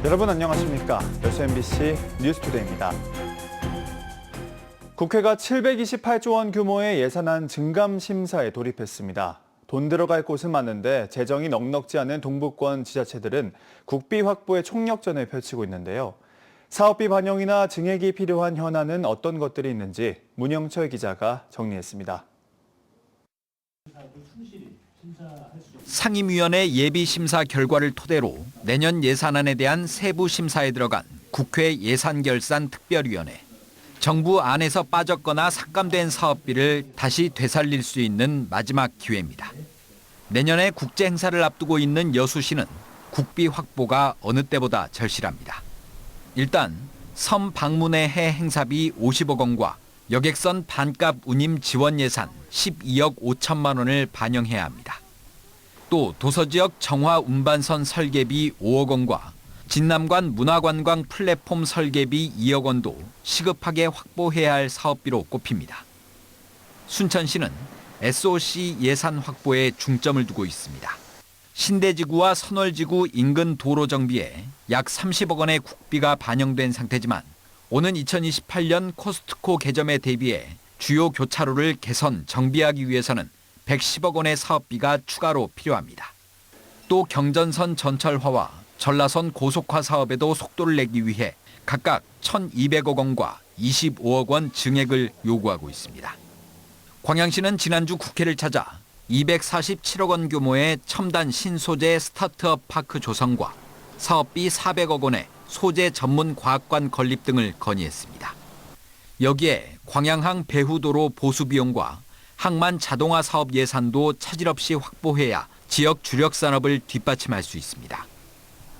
여러분 안녕하십니까? 여수 MBC 뉴스투데이입니다. 국회가 728조 원 규모의 예산안 증감 심사에 돌입했습니다. 돈 들어갈 곳은 많은데 재정이 넉넉지 않은 동부권 지자체들은 국비 확보에 총력전을 펼치고 있는데요. 사업비 반영이나 증액이 필요한 현안은 어떤 것들이 있는지 문영철 기자가 정리했습니다. 상임위원회 예비심사 결과를 토대로 내년 예산안에 대한 세부 심사에 들어간 국회 예산결산특별위원회. 정부 안에서 빠졌거나 삭감된 사업비를 다시 되살릴 수 있는 마지막 기회입니다. 내년에 국제 행사를 앞두고 있는 여수시는 국비 확보가 어느 때보다 절실합니다. 일단 섬 방문의 해 행사비 50억 원과 여객선 반값 운임 지원 예산 12억 5천만 원을 반영해야 합니다. 또 도서지역 정화 운반선 설계비 5억 원과 진남관 문화관광 플랫폼 설계비 2억 원도 시급하게 확보해야 할 사업비로 꼽힙니다. 순천시는 SOC 예산 확보에 중점을 두고 있습니다. 신대지구와 선월지구 인근 도로 정비에 약 30억 원의 국비가 반영된 상태지만 오는 2028년 코스트코 개점에 대비해 주요 교차로를 개선, 정비하기 위해서는 110억 원의 사업비가 추가로 필요합니다. 또 경전선 전철화와 전라선 고속화 사업에도 속도를 내기 위해 각각 1,200억 원과 25억 원 증액을 요구하고 있습니다. 광양시는 지난주 국회를 찾아 247억 원 규모의 첨단 신소재 스타트업 파크 조성과 사업비 400억 원의 소재 전문 과학관 건립 등을 건의했습니다. 여기에 광양항 배후도로 보수 비용과 항만 자동화 사업 예산도 차질 없이 확보해야 지역 주력 산업을 뒷받침할 수 있습니다.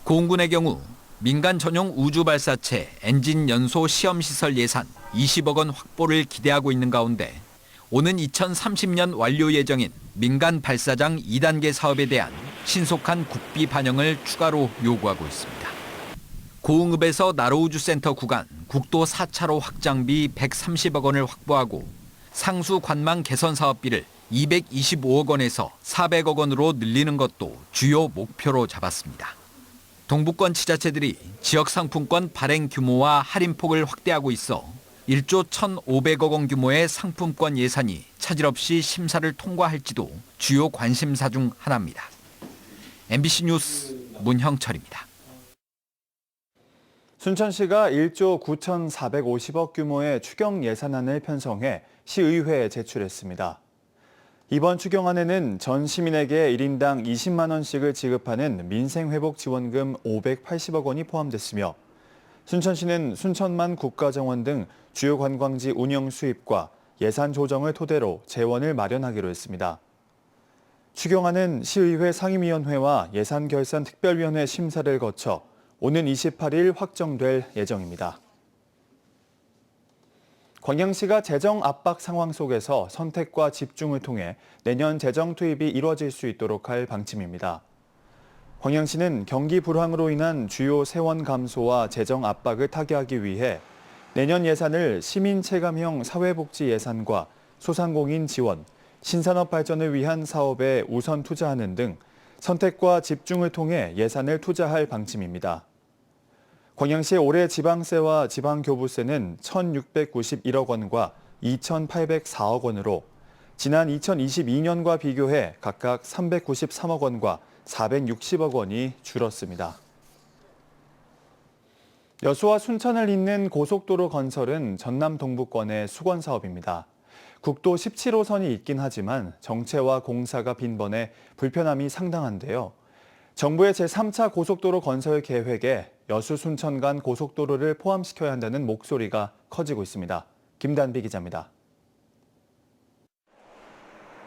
공군의 경우 민간 전용 우주 발사체 엔진 연소 시험 시설 예산 20억 원 확보를 기대하고 있는 가운데 오는 2030년 완료 예정인 민간 발사장 2단계 사업에 대한 신속한 국비 반영을 추가로 요구하고 있습니다. 고흥읍에서 나로우주센터 구간 국도 4차로 확장비 130억 원을 확보하고 상수 관망 개선 사업비를 225억 원에서 400억 원으로 늘리는 것도 주요 목표로 잡았습니다. 동부권 지자체들이 지역 상품권 발행 규모와 할인폭을 확대하고 있어 1조 1,500억 원 규모의 상품권 예산이 차질 없이 심사를 통과할지도 주요 관심사 중 하나입니다. MBC 뉴스 문형철입니다. 순천시가 1조 9,450억 규모의 추경 예산안을 편성해 시의회에 제출했습니다. 이번 추경안에는 전 시민에게 1인당 20만 원씩을 지급하는 민생회복지원금 580억 원이 포함됐으며 순천시는 순천만 국가정원 등 주요 관광지 운영 수입과 예산 조정을 토대로 재원을 마련하기로 했습니다. 추경안은 시의회 상임위원회와 예산결산특별위원회 심사를 거쳐 오는 28일 확정될 예정입니다. 광양시가 재정 압박 상황 속에서 선택과 집중을 통해 내년 재정 투입이 이뤄질 수 있도록 할 방침입니다. 광양시는 경기 불황으로 인한 주요 세원 감소와 재정 압박을 타개하기 위해 내년 예산을 시민 체감형 사회복지 예산과 소상공인 지원, 신산업 발전을 위한 사업에 우선 투자하는 등 선택과 집중을 통해 예산을 투자할 방침입니다. 광양시의 올해 지방세와 지방교부세는 1,691억 원과 2,804억 원으로 지난 2022년과 비교해 각각 393억 원과 460억 원이 줄었습니다. 여수와 순천을 잇는 고속도로 건설은 전남 동부권의 수건 사업입니다. 국도 17호선이 있긴 하지만 정체와 공사가 빈번해 불편함이 상당한데요. 정부의 제3차 고속도로 건설 계획에 여수 순천 간 고속도로를 포함시켜야 한다는 목소리가 커지고 있습니다. 김단비 기자입니다.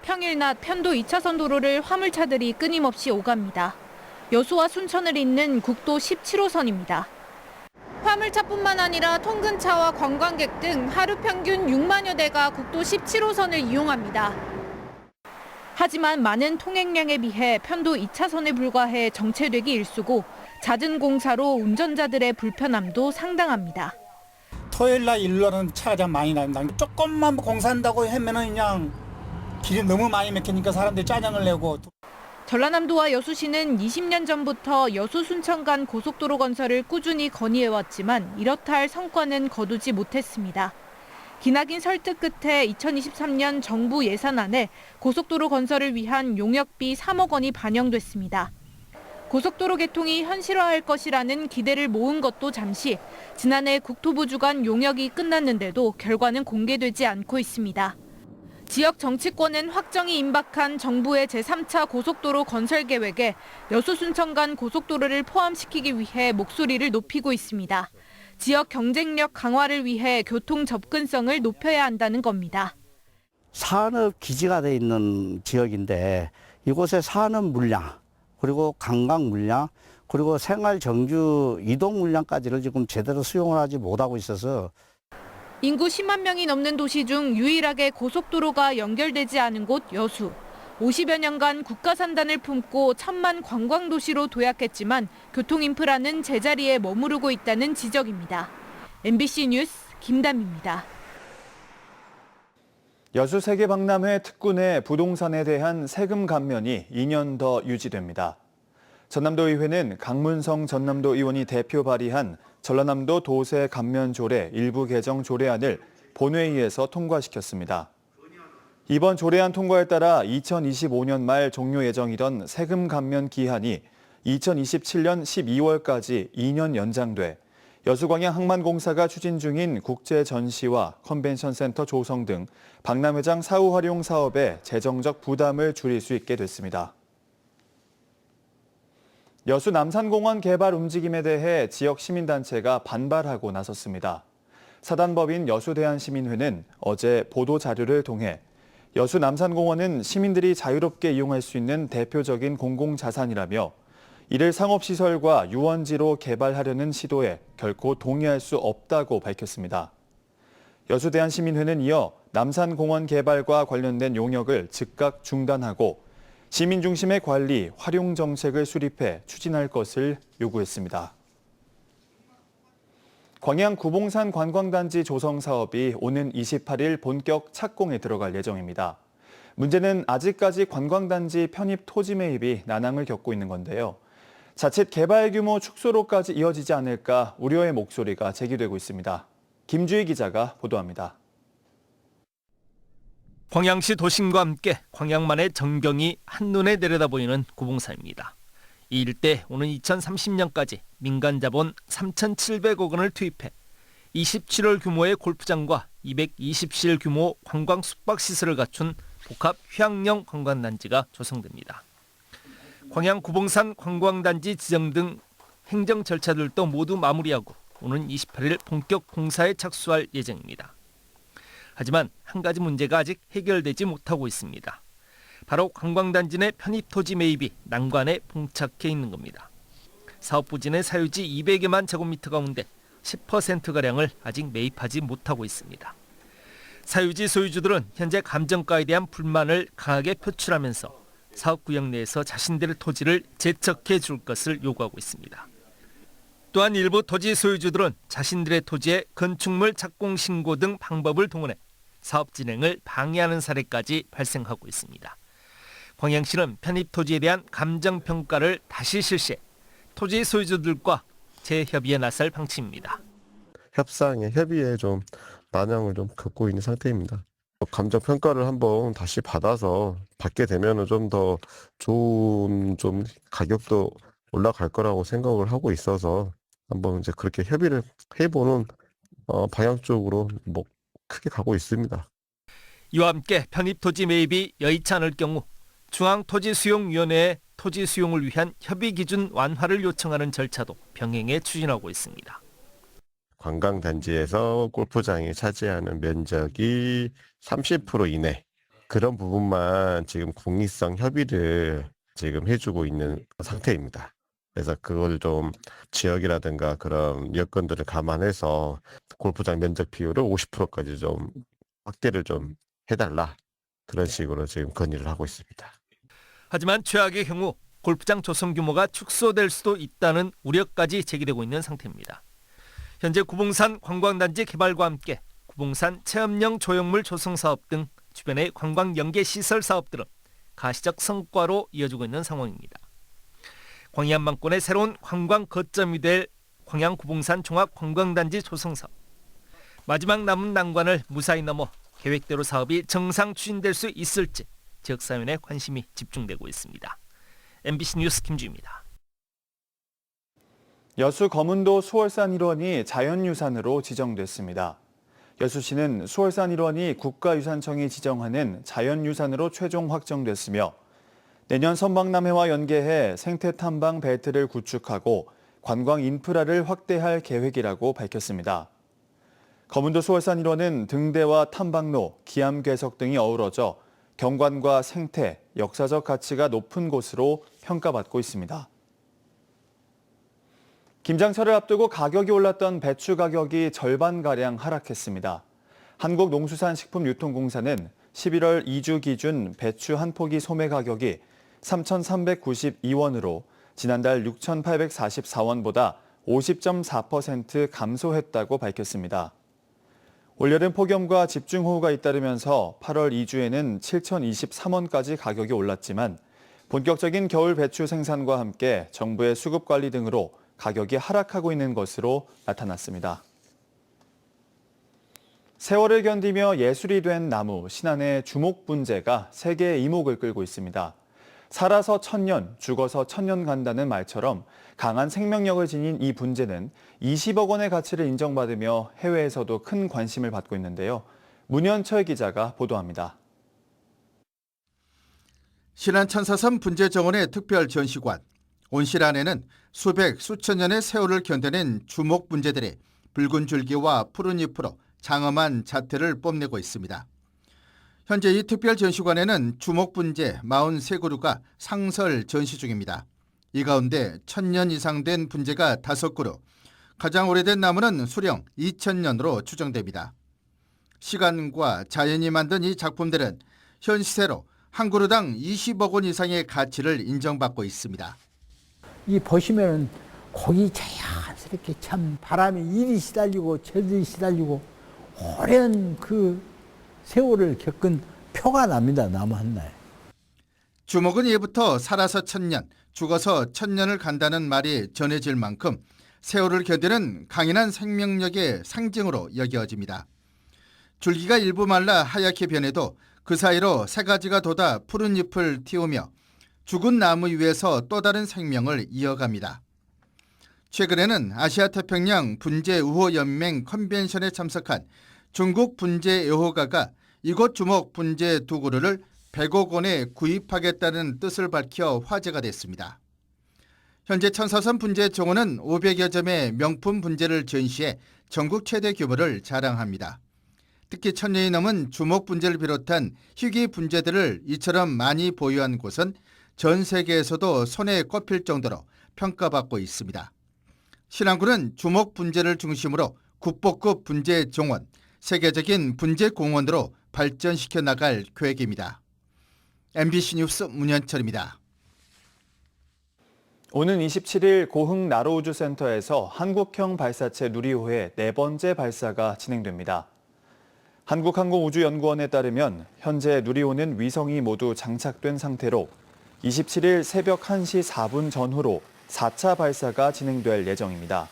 평일 낮 편도 2차선 도로를 화물차들이 끊임없이 오갑니다. 여수와 순천을 잇는 국도 17호선입니다. 화물차뿐만 아니라 통근차와 관광객 등 하루 평균 6만여 대가 국도 17호선을 이용합니다. 하지만 많은 통행량에 비해 편도 2차선에 불과해 정체되기 일쑤고 잦은 공사로 운전자들의 불편함도 상당합니다. 토요일날 일요일날은 차가 좀 많이 납니다. 조금만 공사한다고 하면은 그냥 길이 너무 많이 막히니까 사람들이 짜증을 내고. 전라남도와 여수시는 20년 전부터 여수 순천 간 고속도로 건설을 꾸준히 건의해왔지만 이렇다 할 성과는 거두지 못했습니다. 기나긴 설득 끝에 2023년 정부 예산안에 고속도로 건설을 위한 용역비 3억 원이 반영됐습니다. 고속도로 개통이 현실화할 것이라는 기대를 모은 것도 잠시, 지난해 국토부 주관 용역이 끝났는데도 결과는 공개되지 않고 있습니다. 지역 정치권은 확정이 임박한 정부의 제3차 고속도로 건설 계획에 여수 순천 간 고속도로를 포함시키기 위해 목소리를 높이고 있습니다. 지역 경쟁력 강화를 위해 교통 접근성을 높여야 한다는 겁니다. 산업 기지가 돼 있는 지역인데 이곳의 산업 물량, 그리고 관광 물량, 그리고 생활 정주 이동 물량까지를 지금 제대로 수용을 하지 못하고 있어서 인구 10만 명이 넘는 도시 중 유일하게 고속도로가 연결되지 않은 곳 여수. 50여 년간 국가산단을 품고 천만 관광도시로 도약했지만 교통 인프라는 제자리에 머무르고 있다는 지적입니다. MBC 뉴스 김담입니다. 여수 세계박람회 특군의 부동산에 대한 세금 감면이 2년 더 유지됩니다. 전남도의회는 강문성 전남도 의원이 대표 발의한 전라남도 도세 감면 조례 일부 개정 조례안을 본회의에서 통과시켰습니다. 이번 조례안 통과에 따라 2025년 말 종료 예정이던 세금 감면 기한이 2027년 12월까지 2년 연장돼 여수광양항만공사가 추진 중인 국제전시와 컨벤션센터 조성 등 박람회장 사후 활용 사업에 재정적 부담을 줄일 수 있게 됐습니다. 여수 남산공원 개발 움직임에 대해 지역 시민단체가 반발하고 나섰습니다. 사단법인 여수대한시민회는 어제 보도자료를 통해 여수 남산공원은 시민들이 자유롭게 이용할 수 있는 대표적인 공공자산이라며 이를 상업시설과 유원지로 개발하려는 시도에 결코 동의할 수 없다고 밝혔습니다. 여수대한시민회는 이어 남산공원 개발과 관련된 용역을 즉각 중단하고 시민 중심의 관리, 활용 정책을 수립해 추진할 것을 요구했습니다. 광양 구봉산 관광단지 조성 사업이 오는 28일 본격 착공에 들어갈 예정입니다. 문제는 아직까지 관광단지 편입 토지 매입이 난항을 겪고 있는 건데요. 자칫 개발 규모 축소로까지 이어지지 않을까 우려의 목소리가 제기되고 있습니다. 김주희 기자가 보도합니다. 광양시 도심과 함께 광양만의 전경이 한눈에 내려다보이는 구봉산입니다. 이 일대 오는 2030년까지 민간 자본 3,700억 원을 투입해 27월 규모의 골프장과 220실 규모 관광 숙박시설을 갖춘 복합 휴양형 관광단지가 조성됩니다. 광양 구봉산 관광단지 지정 등 행정 절차들도 모두 마무리하고 오는 28일 본격 공사에 착수할 예정입니다. 하지만 한 가지 문제가 아직 해결되지 못하고 있습니다. 바로 관광단지 내 편입 토지 매입이 난관에 봉착해 있는 겁니다. 사업 부진의 사유지 200여만 제곱미터 가운데 10%가량을 아직 매입하지 못하고 있습니다. 사유지 소유주들은 현재 감정가에 대한 불만을 강하게 표출하면서 사업구역 내에서 자신들의 토지를 재척해 줄 것을 요구하고 있습니다. 또한 일부 토지 소유주들은 자신들의 토지에 건축물 착공 신고 등 방법을 동원해 사업 진행을 방해하는 사례까지 발생하고 있습니다. 광양시는 편입 토지에 대한 감정평가를 다시 실시해 토지 소유주들과 재협의에 나설 방침입니다. 협상에 협의에 좀 난항을 좀 겪고 있는 상태입니다. 감정 평가를 한번 다시 받게 되면은 좀 더 좋은 좀 가격도 올라갈 거라고 생각을 하고 있어서 한번 이제 그렇게 협의를 해보는 방향 쪽으로 크게 가고 있습니다. 이와 함께 편입 토지 매입이 여의치 않을 경우 중앙토지수용위원회에 토지 수용을 위한 협의 기준 완화를 요청하는 절차도 병행해 추진하고 있습니다. 관광단지에서 골프장이 차지하는 면적이 30% 이내 그런 부분만 지금 공익성 협의를 지금 해주고 있는 상태입니다. 그래서 그걸 좀 지역이라든가 그런 여건들을 감안해서 골프장 면적 비율을 50%까지 좀 확대를 좀 해달라 그런 식으로 지금 건의를 하고 있습니다. 하지만 최악의 경우 골프장 조성 규모가 축소될 수도 있다는 우려까지 제기되고 있는 상태입니다. 현재 구봉산 관광단지 개발과 함께 구봉산 체험형 조형물 조성 사업 등 주변의 관광 연계 시설 사업들은 가시적 성과로 이어지고 있는 상황입니다. 광양만권의 새로운 관광 거점이 될 광양구봉산 종합관광단지 조성사업. 마지막 남은 난관을 무사히 넘어 계획대로 사업이 정상 추진될 수 있을지 지역사회의 관심이 집중되고 있습니다. MBC 뉴스 김주입니다. 여수 거문도 수월산 일원이 자연유산으로 지정됐습니다. 여수시는 수월산 일원이 국가유산청이 지정하는 자연유산으로 최종 확정됐으며 내년 선박람회와 연계해 생태탐방 벨트를 구축하고 관광 인프라를 확대할 계획이라고 밝혔습니다. 거문도 수월산 일원은 등대와 탐방로, 기암괴석 등이 어우러져 경관과 생태, 역사적 가치가 높은 곳으로 평가받고 있습니다. 김장철을 앞두고 가격이 올랐던 배추 가격이 절반가량 하락했습니다. 한국농수산식품유통공사는 11월 2주 기준 배추 한 포기 소매 가격이 3,392원으로 지난달 6,844원보다 50.4% 감소했다고 밝혔습니다. 올여름 폭염과 집중호우가 잇따르면서 8월 2주에는 7,023원까지 가격이 올랐지만 본격적인 겨울 배추 생산과 함께 정부의 수급 관리 등으로 가격이 하락하고 있는 것으로 나타났습니다. 세월을 견디며 예술이 된 나무 신안의 주목분재가 세계의 이목을 끌고 있습니다. 살아서 1000년, 죽어서 1000년 간다는 말처럼 강한 생명력을 지닌 이 분재는 20억 원의 가치를 인정받으며 해외에서도 큰 관심을 받고 있는데요. 문현철 기자가 보도합니다. 신안 천사섬 분재정원의 특별 전시관. 온실안에는 수백, 수천 년의 세월을 견뎌낸 주목 분재들이 붉은 줄기와 푸른 잎으로 장엄한 자태를 뽐내고 있습니다. 현재 이 특별 전시관에는 주목 분재 43그루가 상설 전시 중입니다. 이 가운데 1000년 이상 된 분재가 5그루, 가장 오래된 나무는 수령 2000년으로 추정됩니다. 시간과 자연이 만든 이 작품들은 현 시세로 한 그루당 20억 원 이상의 가치를 인정받고 있습니다. 이 보시면은 거기 자연스럽게 참 바람에 이리 시달리고 저리 시달리고 오랜 그 세월을 겪은 표가 납니다. 나무 하나에. 주목은 예부터 살아서 1000년, 죽어서 1000년을 간다는 말이 전해질 만큼 세월을 견디는 강인한 생명력의 상징으로 여겨집니다. 줄기가 일부 말라 하얗게 변해도 그 사이로 새 가지가 돋아 푸른 잎을 틔우며 죽은 나무 위에서 또 다른 생명을 이어갑니다. 최근에는 아시아태평양 분재우호연맹 컨벤션에 참석한 중국 분재 애호가가 이곳 주목 분재 2그루를 100억 원에 구입하겠다는 뜻을 밝혀 화제가 됐습니다. 현재 천사섬 분재 정원은 500여 점의 명품 분재를 전시해 전국 최대 규모를 자랑합니다. 특히 1000년이 넘은 주목 분재를 비롯한 희귀 분재들을 이처럼 많이 보유한 곳은 전 세계에서도 손에 꼽힐 정도로 평가받고 있습니다. 신안군은 주목 분재를 중심으로 국보급 분재 정원, 세계적인 분재 공원으로 발전시켜 나갈 계획입니다. MBC 뉴스 문현철입니다. 오는 27일 고흥 나로우주센터에서 한국형 발사체 누리호의 4번째 발사가 진행됩니다. 한국항공우주연구원에 따르면 현재 누리호는 위성이 모두 장착된 상태로 27일 새벽 1시 4분 전후로 4차 발사가 진행될 예정입니다.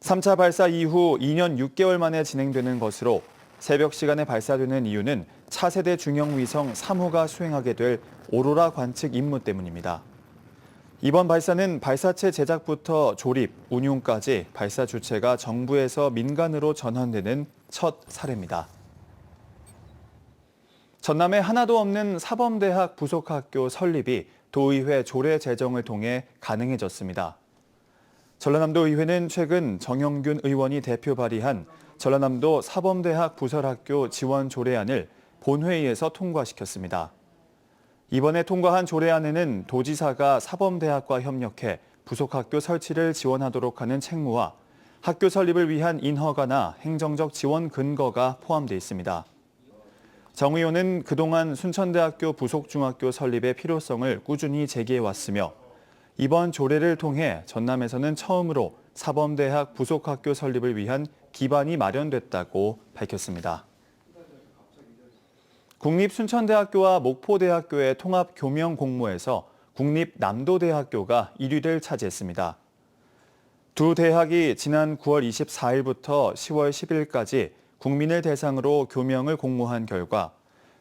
3차 발사 이후 2년 6개월 만에 진행되는 것으로 새벽 시간에 발사되는 이유는 차세대 중형위성 3호가 수행하게 될 오로라 관측 임무 때문입니다. 이번 발사는 발사체 제작부터 조립, 운용까지 발사 주체가 정부에서 민간으로 전환되는 첫 사례입니다. 전남에 하나도 없는 사범대학 부속학교 설립이 도의회 조례 제정을 통해 가능해졌습니다. 전라남도 의회는 최근 정영균 의원이 대표 발의한 전라남도 사범대학 부설학교 지원 조례안을 본회의에서 통과시켰습니다. 이번에 통과한 조례안에는 도지사가 사범대학과 협력해 부속학교 설치를 지원하도록 하는 책무와 학교 설립을 위한 인허가나 행정적 지원 근거가 포함되어 있습니다. 정 의원은 그동안 순천대학교 부속중학교 설립의 필요성을 꾸준히 제기해왔으며 이번 조례를 통해 전남에서는 처음으로 사범대학 부속학교 설립을 위한 기반이 마련됐다고 밝혔습니다. 국립순천대학교와 목포대학교의 통합 교명 공모에서 국립남도대학교가 1위를 차지했습니다. 두 대학이 지난 9월 24일부터 10월 10일까지 국민을 대상으로 교명을 공모한 결과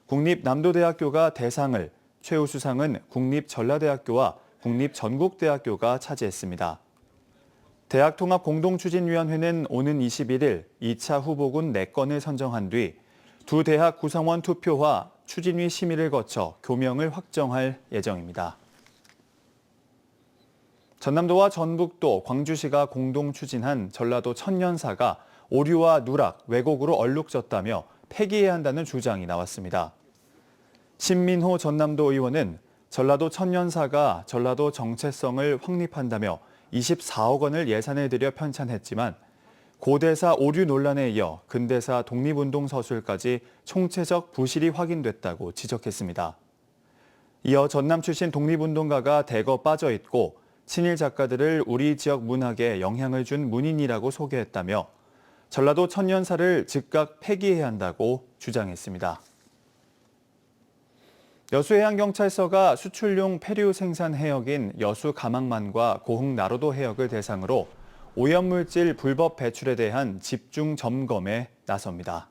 국립남도대학교가 대상을, 최우수상은 국립전라대학교와 국립전국대학교가 차지했습니다. 대학통합공동추진위원회는 오는 21일 2차 후보군 4건을 선정한 뒤 두 대학 구성원 투표와 추진위 심의를 거쳐 교명을 확정할 예정입니다. 전남도와 전북도, 광주시가 공동 추진한 전라도 천년사가 오류와 누락, 왜곡으로 얼룩졌다며 폐기해야 한다는 주장이 나왔습니다. 신민호 전남도 의원은 전라도 천년사가 전라도 정체성을 확립한다며 24억 원을 예산을 들여 편찬했지만 고대사 오류 논란에 이어 근대사 독립운동 서술까지 총체적 부실이 확인됐다고 지적했습니다. 이어 전남 출신 독립운동가가 대거 빠져 있고 친일 작가들을 우리 지역 문학에 영향을 준 문인이라고 소개했다며 전라도 천년사를 즉각 폐기해야 한다고 주장했습니다. 여수해양경찰서가 수출용 폐류 생산 해역인 여수가망만과 고흥나로도 해역을 대상으로 오염물질 불법 배출에 대한 집중 점검에 나섭니다.